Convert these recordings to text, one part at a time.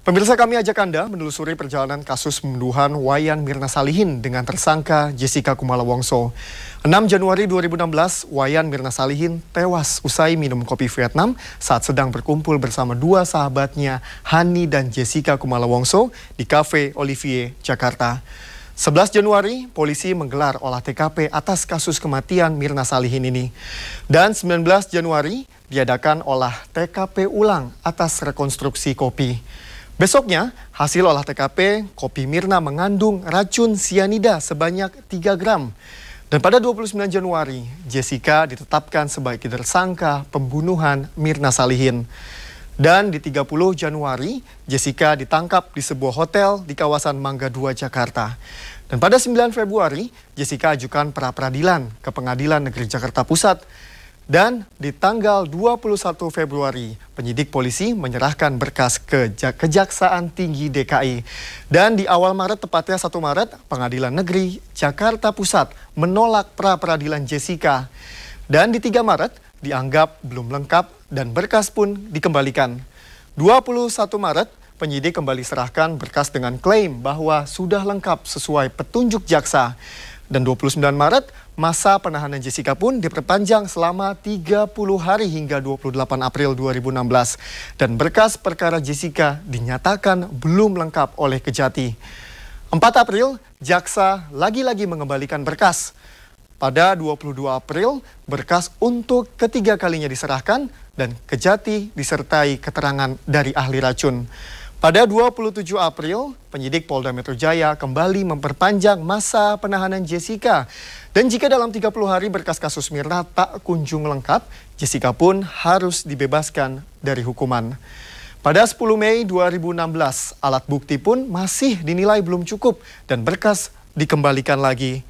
Pemirsa, kami ajak Anda menelusuri perjalanan kasus pembunuhan Wayan Mirna Salihin dengan tersangka Jessica Kumala Wongso. 6 Januari 2016, Wayan Mirna Salihin tewas usai minum kopi Vietnam saat sedang berkumpul bersama dua sahabatnya, Hani dan Jessica Kumala Wongso, di Cafe Olivier, Jakarta. 11 Januari, polisi menggelar olah TKP atas kasus kematian Mirna Salihin ini. Dan 19 Januari, diadakan olah TKP ulang atas rekonstruksi kopi. Besoknya, hasil olah TKP, kopi Mirna mengandung racun sianida sebanyak 3 gram. Dan pada 29 Januari, Jessica ditetapkan sebagai tersangka pembunuhan Mirna Salihin. Dan di 30 Januari, Jessica ditangkap di sebuah hotel di kawasan Mangga 2, Jakarta. Dan pada 9 Februari, Jessica ajukan pra-peradilan ke Pengadilan Negeri Jakarta Pusat. Dan di tanggal 21 Februari, penyidik polisi menyerahkan berkas ke Kejaksaan Tinggi DKI. Dan di awal Maret, tepatnya 1 Maret, Pengadilan Negeri Jakarta Pusat menolak pra-peradilan Jessica. Dan di 3 Maret, dianggap belum lengkap dan berkas pun dikembalikan. 21 Maret, penyidik kembali serahkan berkas dengan klaim bahwa sudah lengkap sesuai petunjuk jaksa. Dan 29 Maret, masa penahanan Jessica pun diperpanjang selama 30 hari hingga 28 April 2016. Dan berkas perkara Jessica dinyatakan belum lengkap oleh Kejati. 4 April, jaksa lagi-lagi mengembalikan berkas. Pada 22 April, berkas untuk ketiga kalinya diserahkan dan Kejati disertai keterangan dari ahli racun. Pada 27 April, penyidik Polda Metro Jaya kembali memperpanjang masa penahanan Jessica. Dan jika dalam 30 hari berkas kasus Mirna tak kunjung lengkap, Jessica pun harus dibebaskan dari hukuman. Pada 10 Mei 2016, alat bukti pun masih dinilai belum cukup dan berkas dikembalikan lagi.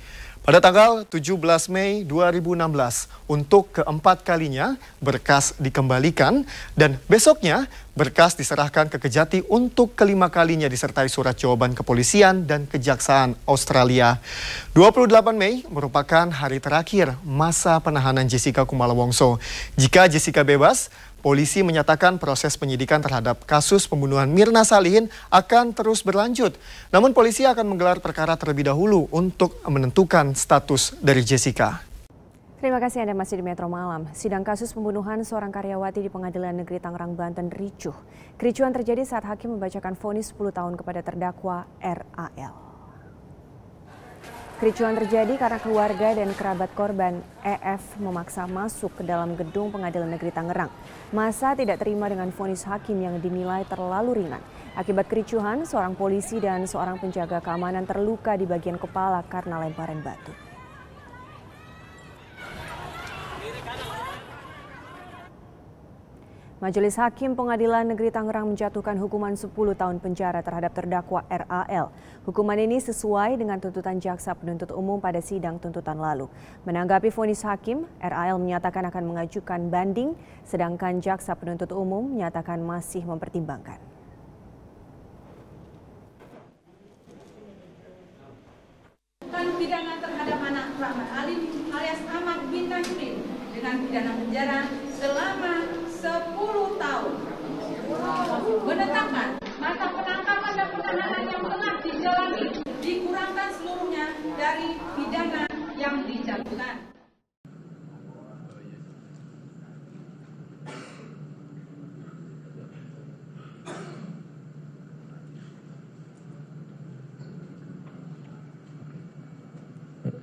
Pada tanggal 17 Mei 2016, untuk keempat kalinya berkas dikembalikan dan besoknya berkas diserahkan ke Kejati untuk kelima kalinya disertai surat jawaban kepolisian dan kejaksaan Australia. 28 Mei merupakan hari terakhir masa penahanan Jessica Kumala Wongso. Jika Jessica bebas, polisi menyatakan proses penyidikan terhadap kasus pembunuhan Mirna Salihin akan terus berlanjut. Namun polisi akan menggelar perkara terlebih dahulu untuk menentukan status dari Jessica. Terima kasih Anda masih di Metro Malam. Sidang kasus pembunuhan seorang karyawati di Pengadilan Negeri Tangerang, Banten ricuh. Kericuhan terjadi saat hakim membacakan vonis 10 tahun kepada terdakwa RAL. Kericuhan terjadi karena keluarga dan kerabat korban EF memaksa masuk ke dalam gedung Pengadilan Negeri Tangerang. Masa tidak terima dengan vonis hakim yang dinilai terlalu ringan. Akibat kericuhan, seorang polisi dan seorang penjaga keamanan terluka di bagian kepala karena lemparan batu. Majelis Hakim Pengadilan Negeri Tangerang menjatuhkan hukuman 10 tahun penjara terhadap terdakwa RAL. Hukuman ini sesuai dengan tuntutan jaksa penuntut umum pada sidang tuntutan lalu. Menanggapi vonis hakim, RAL menyatakan akan mengajukan banding, sedangkan jaksa penuntut umum menyatakan masih mempertimbangkan. Pidana terhadap anak Rahmat Alim alias Ahmad bin Tanjurin dengan pidana penjara selama 10 tahun. Menetapkan masa penangkapan dan penahanan yang tengah dijalani dikurangkan seluruhnya dari pidana yang dijatuhkan.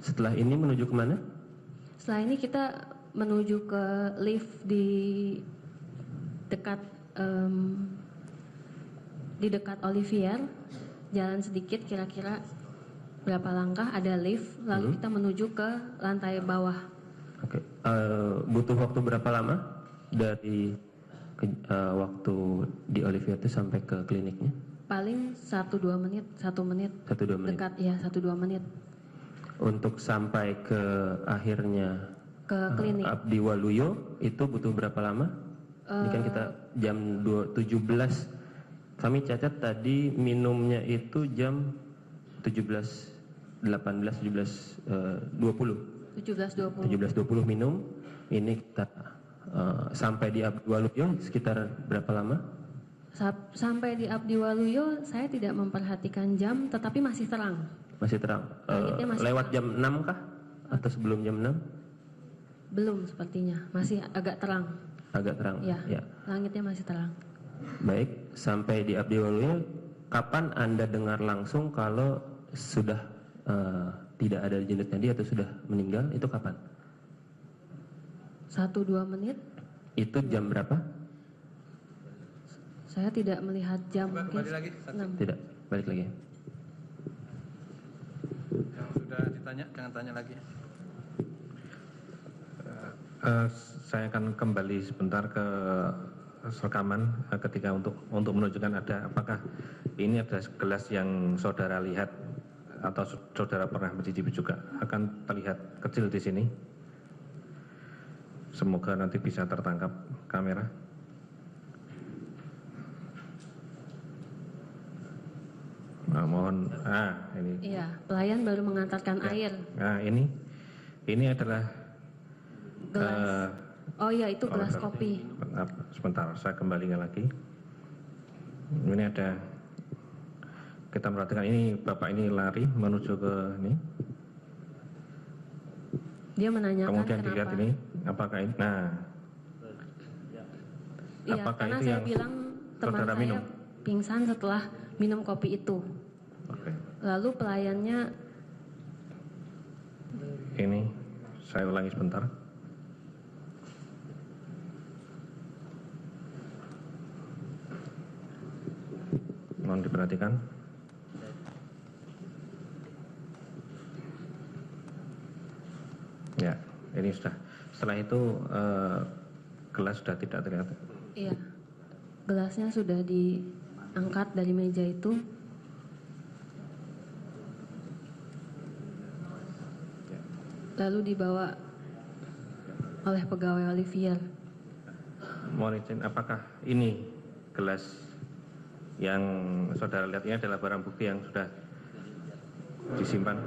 Setelah ini menuju kemana? Setelah ini kita menuju ke lift di dekat Olivier. Jalan sedikit kira-kira berapa langkah ada lift, lalu kita menuju ke lantai bawah. Oke. Butuh waktu berapa lama dari waktu di Olivier itu sampai ke kliniknya? Paling 1-2 menit, 1 menit. 1-2 menit. Dekat ya, 1-2 menit. Untuk sampai ke akhirnya ke klinik Abdi Waluyo itu butuh berapa lama? Ini kan kita jam 17. Kami cacat tadi minumnya itu jam 17.18, 17.20. 17.20 minum. Ini kita sampai di Abdi Waluyo sekitar berapa lama? Sampai di Abdi Waluyo saya tidak memperhatikan jam, tetapi masih terang. Masih terang. Masih lewat terang. jam 6 kah? Atau sebelum jam 6? Belum sepertinya, masih agak terang. Agak terang. Ya, Ya. langitnya masih terang. Baik, sampai di Abdi Waluyo, kapan Anda dengar langsung kalau sudah tidak ada jenazah dia atau sudah meninggal? Itu kapan? 1-2 menit. Itu jam berapa? Saya tidak melihat jam. Kembali lagi, saksi. Tidak, balik lagi. Yang sudah ditanya, jangan tanya lagi. Saya akan kembali sebentar ke rekaman ketika untuk menunjukkan ada apakah ini ada gelas yang saudara lihat atau saudara pernah mencicipi juga, akan terlihat kecil di sini. Semoga nanti bisa tertangkap kamera. Nah, mohon, ini. Iya, pelayan baru mengantarkan air. Nah, ini adalah Gelas. Oh iya, itu gelas kopi. Sebentar, saya kembalikan lagi. Ini ada, kita perhatikan ini bapak ini lari menuju ke ini. Dia menanyakan Kemudian kenapa. dilihat ini, apakah ini? Nah, Iya, apakah karena itu saya yang bilang teman saudara saya minum? pingsan setelah minum kopi itu. Oke. Lalu pelayannya, Ini saya ulangi sebentar. Mohon diperhatikan. Ya, ini sudah. Setelah itu gelas sudah tidak terlihat. iya, gelasnya sudah diangkat dari meja itu. Lalu dibawa oleh pegawai Olivier. Mohon izin, apakah ini gelas yang saudara lihat ini adalah barang bukti yang sudah disimpan?